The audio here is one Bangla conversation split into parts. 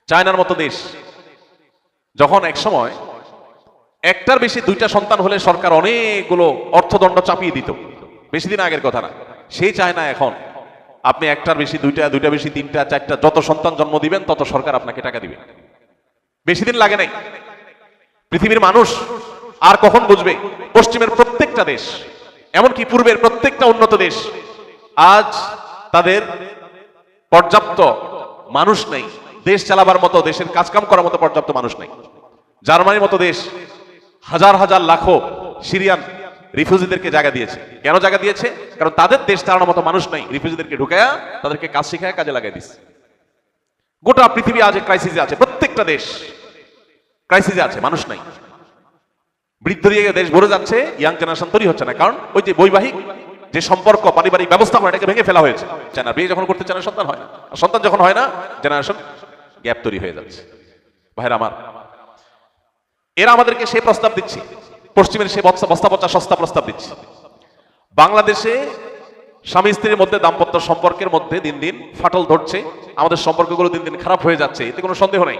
চায়নার মতো দেশ যখন এক সময় একটার বেশি দুইটা সন্তান হলে সরকার অনেকগুলো অর্থদণ্ড চাপিয়ে দিত, বেশি দিন আগের কথা না, সেই চায়না এখন আপনি একটার বেশি দুইটা, দুইটা বেশি তিনটা, চারটা, যত সন্তান জন্ম দিবেন তত সরকার আপনাকে টাকা দিবে। বেশি দিন লাগে নাই। পৃথিবীর মানুষ আর কখন বুঝবে? পশ্চিমের প্রত্যেকটা দেশ, এমনকি পূর্বের প্রত্যেকটা উন্নত দেশ, আজ তাদের পর্যাপ্ত মানুষ নেই দেশ চালাবার মতো, দেশের কাজকাম করার মতো পর্যাপ্ত মানুষ নেই। জার্মানির মতো দেশ হাজার হাজার লাখো সিরিয়ান রিফিউজিদেরকে জায়গা দিয়েছে। কেন জায়গা দিয়েছে? কারণ তাদের দেশ চালানোর মতো মানুষ নাই। রিফিউজিদেরকে ঢুকায়া তাদেরকে কাজ শিখায় কাজে লাগাই দিচ্ছে। গোটা পৃথিবী আজ ক্রাইসিসে আছে, প্রত্যেকটা দেশ ক্রাইসিসে আছে, মানুষ নাই। বৃদ্ধ দিয়ে দেশ ভরে যাচ্ছে, ইয়াং জেনারেশন তৈরি হচ্ছে না, কারণ ওই যে বৈবাহিক যে সম্পর্ক, পারিবারিক ব্যবস্থাপনা, এটাকে ভেঙে ফেলা হয়েছে। চায় না, বিয়ে যখন করতে চায় না, সন্তান হয় না, আর সন্তান যখন হয় না, জেনারেশন গ্যাপ তৈরি হয়ে যাচ্ছে। ভাইরা আমার, এরা আমাদেরকে সেই প্রস্তাব দিচ্ছে, পশ্চিমের সেই বস্তা পচা সস্তা প্রস্তাব দিচ্ছে। বাংলাদেশে স্বামী স্ত্রীর মধ্যে দাম্পত্য সম্পর্কের মধ্যে দিন দিন ফাটল ধরছে, আমাদের সম্পর্কগুলো দিন দিন খারাপ হয়ে যাচ্ছে, এতে কোনো সন্দেহ নেই।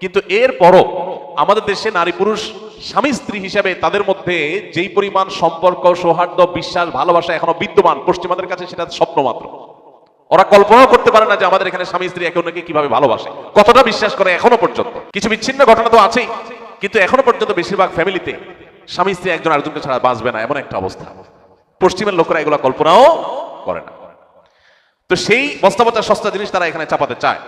কিন্তু এরপরও আমাদের দেশে নারী পুরুষ স্বামী স্ত্রী হিসেবে তাদের মধ্যে যেই পরিমাণ সম্পর্ক, সৌহার্দ্য, বিশ্বাস, ভালোবাসা এখনো বিদ্যমান, পশ্চিমাদের কাছে সেটা স্বপ্ন মাত্র। ওরা কল্পনাও করতে পারে না যে আমাদের এখানে স্বামী স্ত্রী একে অন্যকে কিভাবে ভালোবাসে, কতটা বিশ্বাস করে এখনো পর্যন্ত। কিছু বিচ্ছিন্ন ঘটনা তো আছেই, কিন্তু এখনো পর্যন্ত বেশিরভাগ ফ্যামিলিতে স্বামী স্ত্রী একজন আরেকজনকে ছাড়া বাঁচবে না, এমন একটা অবস্থা। পশ্চিমের লোকেরা এগুলো কল্পনাও করে না। তো সেই বস্তা পচা সস্তা জিনিস তারা এখানে চাপাতে চায়।